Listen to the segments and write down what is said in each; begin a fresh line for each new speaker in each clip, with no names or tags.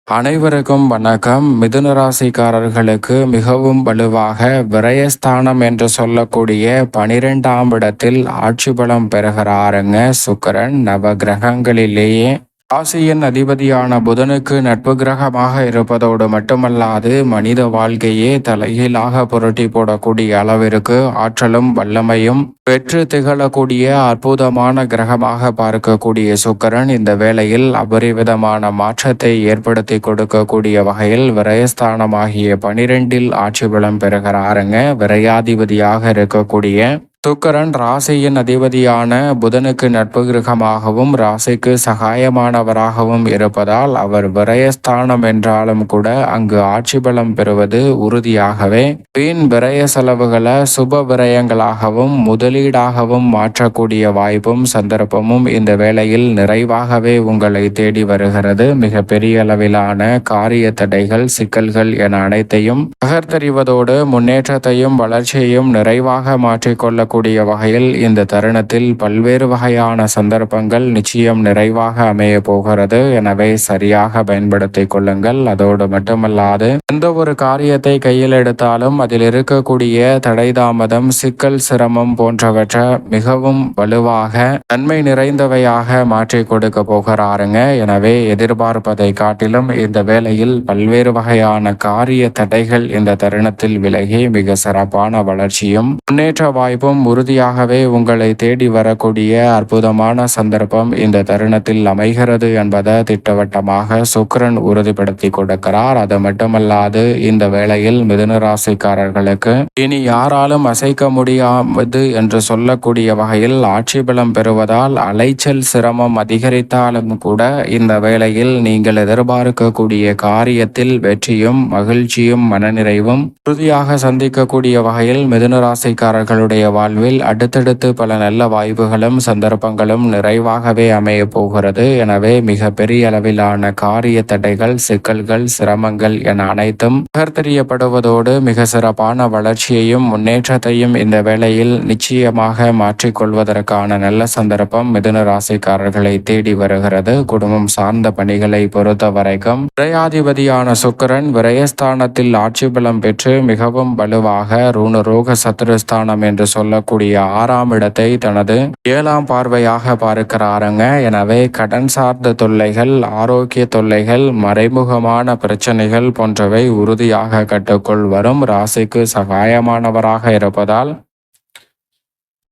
அனைவருக்கும் வணக்கம். மிதுன ராசிக்காரர்களுக்கு மிகவும் வலுவாக விரயஸ்தானம் என்று சொல்லக்கூடிய 12ஆம் இடத்தில் ஆட்சி பலம் பெறுகிறாருங்க சுக்கிரன். நவ கிரகங்களிலேயே ராசியின் அதிபதியான புதனுக்கு நட்பு கிரகமாக இருப்பதோடு மட்டுமல்லாது மனித வாழ்க்கையே தலைகீழாக புரட்டி போடக்கூடிய அளவிற்கு ஆற்றலும் வல்லமையும் பெற்று திகழக்கூடிய அற்புதமான கிரகமாக பார்க்கக்கூடிய சுக்கிரன் இந்த வேளையில் அபரிவிதமான மாற்றத்தை ஏற்படுத்தி கொடுக்கக்கூடிய வகையில் விரயஸ்தானமாகிய 12இல் ஆட்சி பலம் பெறுகிறாருங்க. விரையாதிபதியாக இருக்கக்கூடிய சுக்கிரன் ராசியின் அதிபதியான புதனுக்கு நட்பு கிரகமாகவும் ராசிக்கு சகாயமானவராகவும் இருப்பதால் அவர் விரயஸ்தானம் என்றாலும் கூட அங்கு ஆட்சி பலம் பெறுவது உறுதியாகவே வீண் விரய செலவுகளை சுப விரயங்களாகவும் முதலீடாகவும் மாற்றக்கூடிய வாய்ப்பும் சந்தர்ப்பமும் இந்த வேளையில் நிறைவாகவே உங்களை தேடி வருகிறது. மிக பெரிய அளவிலான காரிய தடைகள் சிக்கல்கள் என அனைத்தையும் தகர்த்தெறிவதோடு முன்னேற்றத்தையும் வளர்ச்சியையும் நிறைவாக மாற்றிக்கொள்ள கூடிய வகையில் இந்த தருணத்தில் பல்வேறு வகையான சந்தர்ப்பங்கள் நிச்சயம் நிறைவாக அமைய போகிறது. எனவே சரியாக பயன்படுத்திக் கொள்ளுங்கள். அதோடு மட்டுமல்லாது எந்த ஒரு காரியத்தை கையில் எடுத்தாலும் அதில் இருக்கக்கூடிய தடை தாமதம் சிக்கல் சிரமம் போன்றவற்றை மிகவும் வலுவாக நன்மை நிறைந்தவையாக மாற்றி கொடுக்க போகிறாருங்க. எனவே எதிர்பார்ப்பதை காட்டிலும் இந்த வேளையில் பல்வேறு வகையான காரிய தடைகள் இந்த தருணத்தில் விலகி மிக சிறப்பான வளர்ச்சியும் முன்னேற்ற வாய்ப்பும் உறுதியாகவே உங்களை தேடி வரக்கூடிய அற்புதமான சந்தர்ப்பம் இந்த தருணத்தில் அமைகிறது என்பதை திட்டவட்டமாக சுக்கிரன் உறுதிப்படுத்தி கொடுக்கிறார். அது மட்டுமல்லாது இந்த வேளையில் மிதுன ராசிக்காரர்களுக்கு இனி யாராலும் அசைக்க முடியாதது என்று சொல்லக்கூடிய வகையில் ஆட்சி பலம் பெறுவதால் அலைச்சல் சிரமம் அதிகரித்தாலும் கூட இந்த வேளையில் நீங்கள் எதிர்பார்க்கக்கூடிய காரியத்தில் வெற்றியும் மகிழ்ச்சியும் மனநிறைவும் உறுதியாக சந்திக்கக்கூடிய வகையில் மிதுன ராசிக்காரர்களுடைய வாழ்வில் அடுத்தடுத்து பல நல்ல வாய்ப்புகளும் சந்தர்ப்பங்களும் நிறைவாகவே அமைய போகிறது. எனவே மிக பெரிய அளவிலான காரிய தடைகள் சிக்கல்கள் சிரமங்கள் என அனைத்தும் தகர்த்தெறியப்படுவதோடு மிக சிறப்பான வளர்ச்சியையும் முன்னேற்றத்தையும் இந்த வேளையில் நிச்சயமாக மாற்றிக்கொள்வதற்கான நல்ல சந்தர்ப்பம் மிதுன ராசிக்காரர்களை தேடி வருகிறது. குடும்பம் சார்ந்த பணிகளை பொறுத்த வரைக்கும் விரையாதிபதியான சுக்கிரன் விரயஸ்தானத்தில் ஆட்சி பலம் பெற்று மிகவும் வலுவாக ருணரோக சத்துருஸ்தானம் என்று சொல்லக்கூடிய 6ஆம் இடத்தை தனது 7ஆம் பார்வையாக பார்க்கிறாருங்க. எனவே கடன் சார்ந்த தொல்லைகள் ஆரோக்கிய தொல்லைகள் மறைமுகமான பிரச்சனைகள் போன்றவை உறுதியாக கட்டுக்குள் வரும். ராசிக்கு சகாயமானவராக இருப்பதால்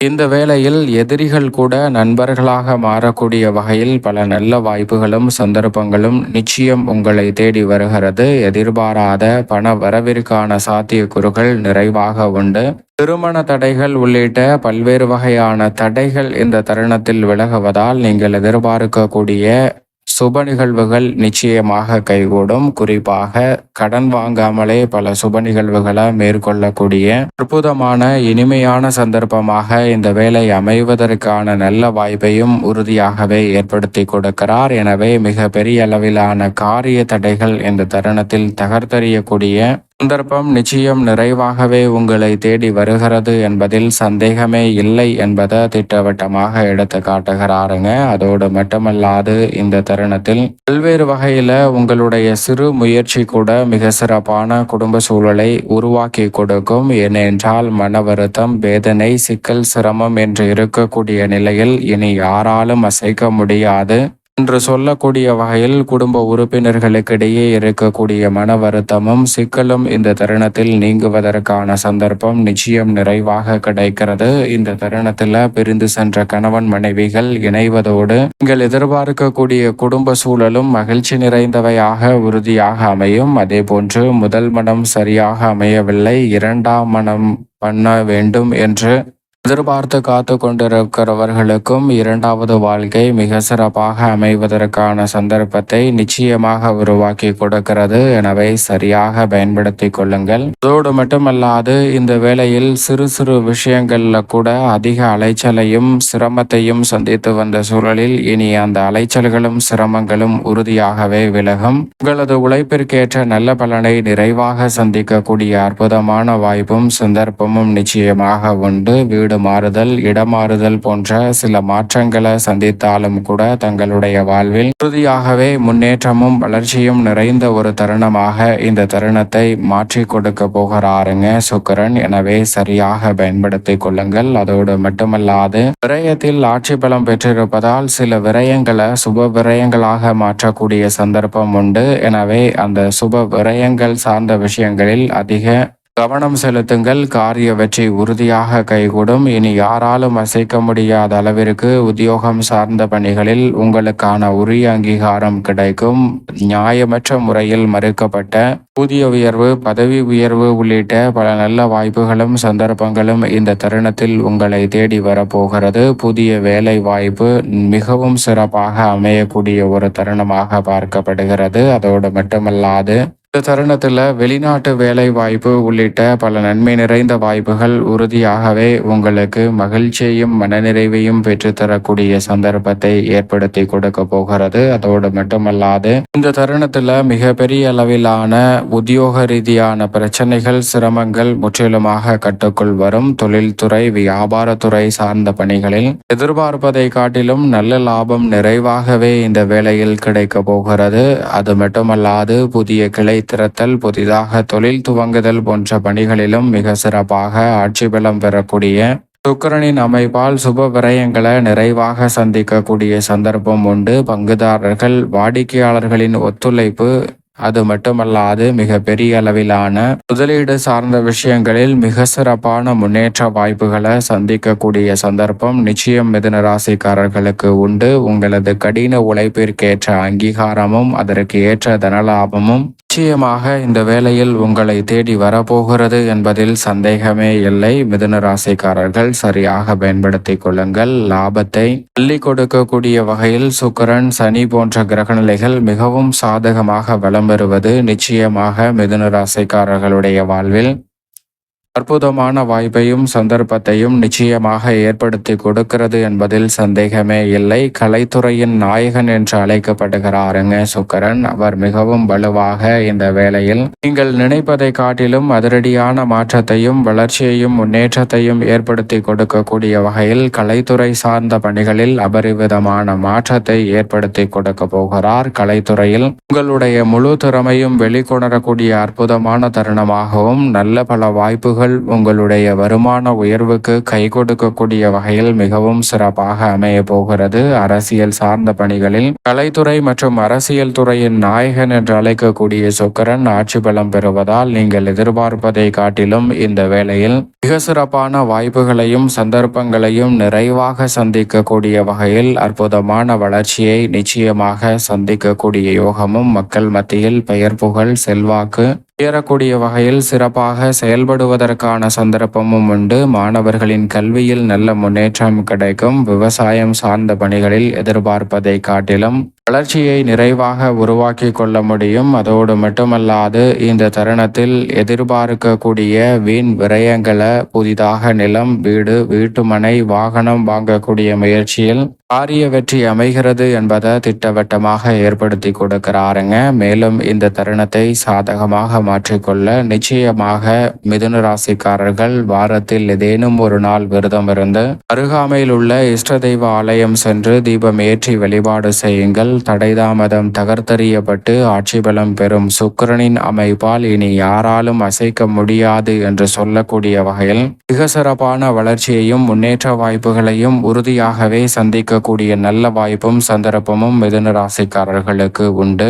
இந்த வேளையில் எதிரிகள் கூட நண்பர்களாக மாறக்கூடிய வகையில் பல நல்ல வாய்ப்புகளும் சந்தர்ப்பங்களும் நிச்சயம் உங்களை தேடி வருகிறது. எதிர்பாராத பண வரவிற்கான சாத்தியக்கூறுகள் நிறைவாக உண்டு. திருமண தடைகள் உள்ளிட்ட பல்வேறு வகையான தடைகள் இந்த தருணத்தில் விலகுவதால் நீங்கள் எதிர்பார்க்கக்கூடிய சுப நிகழ்வுகள் நிச்சயமாக கைகூடும். குறிப்பாக கடன் வாங்காமலே பல சுப நிகழ்வுகளை மேற்கொள்ளக்கூடிய அற்புதமான இனிமையான சந்தர்ப்பமாக இந்த வேலை அமைவதற்கான நல்ல வாய்ப்பையும் உறுதியாகவே ஏற்படுத்தி கொடுக்கிறார். எனவே மிக பெரிய அளவிலான காரிய தடைகள் இந்த தருணத்தில் தகர்த்தெறியக்கூடிய சந்தர்ப்பம் நிச்சயம் நிறைவாகவே உங்களை தேடி வருகிறது என்பதில் சந்தேகமே இல்லை என்பதை திட்டவட்டமாக எடுத்து காட்டுகிறாருங்க. அதோடு மட்டுமல்லாது இந்த தருணத்தில் பல்வேறு வகையில உங்களுடைய சிறு முயற்சி கூட மிக சிறப்பான குடும்ப சூழலை உருவாக்கி கொடுக்கும். ஏனென்றால் மன வருத்தம் வேதனை சிக்கல் சிரமம் என்று இருக்கக்கூடிய நிலையில் இனி யாராலும் அசைக்க முடியாது என்று சொல்லக்கூடிய வகையில் குடும்ப உறுப்பினர்களுக்கிடையே இருக்கக்கூடிய மன வருத்தமும் சிக்கலும் இந்த தருணத்தில் நீங்குவதற்கான சந்தர்ப்பம் நிச்சயம் நிறைவாக கிடைக்கிறது. இந்த தருணத்தில் பிரிந்து சென்ற கணவன் மனைவிகள் இணைவதோடு நீங்கள் எதிர்பார்க்கக்கூடிய குடும்ப சூழலும் மகிழ்ச்சி நிறைந்தவையாக உறுதியாக அமையும். அதே போன்று முதல் மனம் சரியாக அமையவில்லை, 2ஆம் மனம் பண்ண வேண்டும் என்று எதிர்பார்த்து காத்து கொண்டிருக்கிறவர்களுக்கும் 2வது வாழ்க்கை மிக சிறப்பாக அமைவதற்கான சந்தர்ப்பத்தை நிச்சயமாக உருவாக்கி கொடுக்கிறது. எனவே சரியாக பயன்படுத்தி கொள்ளுங்கள். அதோடு மட்டுமல்லாது இந்த வேளையில் சிறு சிறு விஷயங்கள்ல கூட அதிக அலைச்சலையும் சிரமத்தையும் சந்தித்து வந்த சூழலில் இனி அந்த அலைச்சல்களும் சிரமங்களும் உறுதியாகவே விலகும். உங்களது உழைப்பிற்கேற்ற நல்ல பலனை நிறைவாக சந்திக்கக்கூடிய அற்புதமான வாய்ப்பும் சந்தர்ப்பமும் நிச்சயமாக உண்டு. வீடு மாறுதல், இடமாறுதல் போன்ற சில மாற்றங்களை சந்தித்தாலும் கூட தங்களுடைய வாழ்வில் உறுதியாகவே முன்னேற்றமும் வளர்ச்சியும் நிறைந்த ஒரு தருணமாக இந்த தருணத்தை மாற்றி கொடுக்க போகிறாருங்க சுக்கிரன். எனவே சரியாக பயன்படுத்திக் கொள்ளுங்கள். அதோடு மட்டுமல்லாது விரயத்தில் ஆட்சி பலம் பெற்றிருப்பதால் சில விரயங்களை சுப விரயங்களாக மாற்றக்கூடிய சந்தர்ப்பம் உண்டு. எனவே அந்த சுப விரயங்கள் சார்ந்த விஷயங்களில் அதிக கவனம் செலுத்துங்கள். காரிய வெற்றி உறுதியாக கைகூடும். இனி யாராலும் அசைக்க முடியாத அளவிற்கு உத்தியோகம் சார்ந்த பணிகளில் உங்களுக்கான உரிய அங்கீகாரம் கிடைக்கும். நியாயமற்ற முறையில் மறுக்கப்பட்ட ஊதிய உயர்வு, பதவி உயர்வு உள்ளிட்ட பல நல்ல வாய்ப்புகளும் சந்தர்ப்பங்களும் இந்த தருணத்தில் உங்களை தேடி வரப்போகிறது. புதிய வேலை வாய்ப்பு மிகவும் சிறப்பாக அமையக்கூடிய ஒரு தருணமாக பார்க்கப்படுகிறது. அதோடு மட்டுமல்லாது இந்த தருணத்தில் வெளிநாட்டு வேலை வாய்ப்பு உள்ளிட்ட பல நன்மை நிறைந்த வாய்ப்புகள் உறுதியாகவே உங்களுக்கு மகிழ்ச்சியையும் மனநிறைவையும் பெற்றுத்தரக்கூடிய சந்தர்ப்பத்தை ஏற்படுத்தி கொடுக்க போகிறது. அதோடு மட்டுமல்லாது இந்த தருணத்தில் மிகப்பெரிய அளவிலான உத்தியோக ரீதியான பிரச்சனைகள், சிரமங்கள் முற்றிலுமாக கட்டுக்குள் வரும். தொழில்துறை, வியாபாரத்துறை சார்ந்த பணிகளில் எதிர்பார்ப்பதை காட்டிலும் நல்ல லாபம் நிறைவாகவே இந்த வேளையில் கிடைக்க போகிறது. அது மட்டுமல்லாது புதிய கிளை திறத்தல், புதிதாக தொழில் துவங்குதல் போன்ற பணிகளிலும் மிக சிறப்பாக ஆட்சி பலம் பெறக்கூடிய சுக்கிரனின் அமைப்பால் சுப விரயங்களை நிறைவாக சந்திக்கக்கூடிய சந்தர்ப்பம் உண்டு. பங்குதாரர்கள், வாடிக்கையாளர்களின் ஒத்துழைப்பு, அது மட்டுமல்லாது மிக பெரிய அளவிலான முதலீடு சார்ந்த விஷயங்களில் மிக சிறப்பான முன்னேற்ற வாய்ப்புகளை சந்திக்கக்கூடிய சந்தர்ப்பம் நிச்சயம் மிதுன ராசிக்காரர்களுக்கு உண்டு. உங்களது கடின உழைப்பிற்கேற்ற அங்கீகாரமும் அதற்கு ஏற்ற தனலாபமும் நிச்சயமாக இந்த வேளையில் உங்களை தேடி வரப்போகிறது என்பதில் சந்தேகமே இல்லை. மிதுன ராசிக்காரர்கள் சரியாக பயன்படுத்திக் கொள்ளுங்கள். லாபத்தை அள்ளி கொடுக்கக்கூடிய வகையில் சுக்கிரன், சனி போன்ற கிரகநிலைகள் மிகவும் சாதகமாக வலம் பெறுவது நிச்சயமாக மிதுன ராசிக்காரர்களுடைய வாழ்வில் அற்புதமான வாய்ப்பையும் சந்தர்ப்பத்தையும் நிச்சயமாக ஏற்படுத்தி கொடுக்கிறது என்பதில் சந்தேகமே இல்லை. கலைத்துறையின் நாயகன் என்று அழைக்கப்படுகிறாருங்க சுக்கிரன். அவர் மிகவும் வலுவாக இந்த வேளையில் நீங்கள் நினைப்பதை காட்டிலும் அதிரடியான மாற்றத்தையும் வளர்ச்சியையும் முன்னேற்றத்தையும் ஏற்படுத்தி கொடுக்கக்கூடிய வகையில் கலைத்துறை சார்ந்த பணிகளில் அபரிவிதமான மாற்றத்தை ஏற்படுத்தி கொடுக்க போகிறார். கலைத்துறையில் உங்களுடைய முழு திறமையும் வெளிக்கொணரக்கூடிய அற்புதமான தருணமாகவும் நல்ல பல வாய்ப்புகள் உங்களுடைய வருமான உயர்வுக்கு கை கொடுக்கக்கூடிய வகையில் மிகவும் சிறப்பாக அமைய போகிறது. அரசியல் சார்ந்த பணிகளில் கலைத்துறை மற்றும் அரசியல் துறையின் நாயகன் என்று அழைக்கக்கூடிய சுக்கிரன் ஆட்சி பலம் பெறுவதால் நீங்கள் எதிர்பார்ப்பதை காட்டிலும் இந்த வேளையில் மிக சிறப்பான வாய்ப்புகளையும் சந்தர்ப்பங்களையும் நிறைவாக சந்திக்கக்கூடிய வகையில் அற்புதமான வளர்ச்சியை நிச்சயமாக சந்திக்கக்கூடிய யோகமும் மக்கள் மத்தியில் பெயர் புகழ் செல்வாக்கு உயரக்கூடிய வகையில் சிறப்பாக செயல்படுவதற்கான சந்தர்ப்பமும் உண்டு. மாணவர்களின் கல்வியில் நல்ல முன்னேற்றம் கிடைக்கும். விவசாயம் சார்ந்த பணிகளில் எதிர்பார்ப்பதை காட்டிலும் வளர்ச்சியை நிறைவாக உருவாக்கி கொள்ள முடியும். அதோடு மட்டுமல்லாது இந்த தருணத்தில் எதிர்பார்க்கக்கூடிய வீண் விரயங்களை, புதிதாக நிலம், வீடு, வீட்டுமனை, வாகனம் வாங்கக்கூடிய முயற்சியில் காரிய வெற்றி அமைகிறது என்பதை திட்டவட்டமாக ஏற்படுத்தி கொடுக்கிறாருங்க. மேலும் இந்த தருணத்தை சாதகமாக மாற்றிக்கொள்ள நிச்சயமாக மிதுன ராசிக்காரர்கள் வாரத்தில் ஏதேனும் ஒரு நாள் விரதம் இருந்து அருகாமையில் உள்ள இஷ்ட தெய்வ ஆலயம் சென்று தீபம் ஏற்றி வழிபாடு செய்யுங்கள். தடைதாமதம் தகர்த்தறியப்பட்டு ஆட்சி பலம் பெறும் சுக்கிரனின் அமைப்பால் இனி யாராலும் அசைக்க முடியாது என்று சொல்லக்கூடிய வகையில் மிக சிறப்பான வளர்ச்சியையும் முன்னேற்ற வாய்ப்புகளையும் உறுதியாகவே சந்திக்கக்கூடிய நல்ல வாய்ப்பும் சந்தர்ப்பமும் மிதுன ராசிக்காரர்களுக்கு உண்டு.